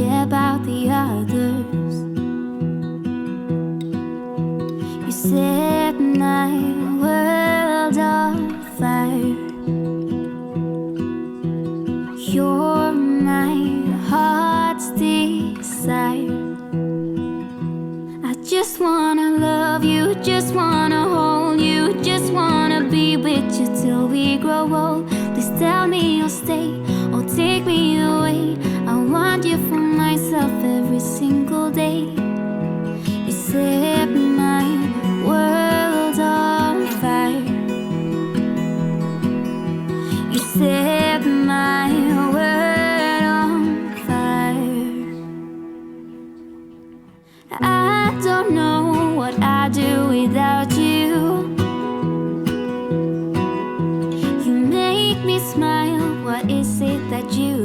care about the others. You set my world on fire. You're my heart's desire. I just wanna love you, just wanna hold you, just wanna be with you till we grow old. Please tell me you'll stay or take me away. I want you for myself every single day. You set my world on fire. You set my world on fire. I don't know what I'd do without you. You make me smile. What is it that you